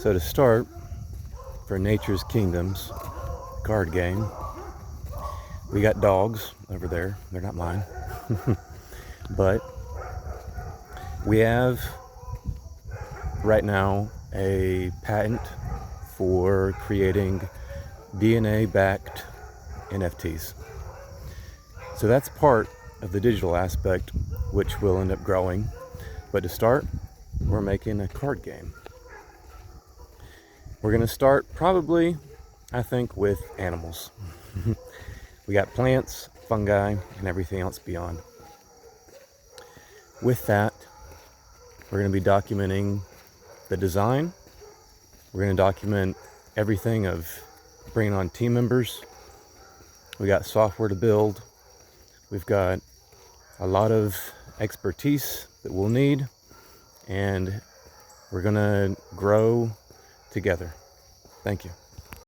So to start, for Nature's Kingdoms card game, we got dogs over there. They're not mine. But we have right now a patent for creating DNA-backed NFTs. So that's part of the digital aspect, which will end up growing. But to start, we're making a card game. We're going to start probably, I think, with animals. We got plants, fungi, and everything else beyond. With that, we're going to be documenting the design. We're going to document everything of bringing on team members. We got software to build. We've got a lot of expertise that we'll need, and we're going to grow together. Thank you.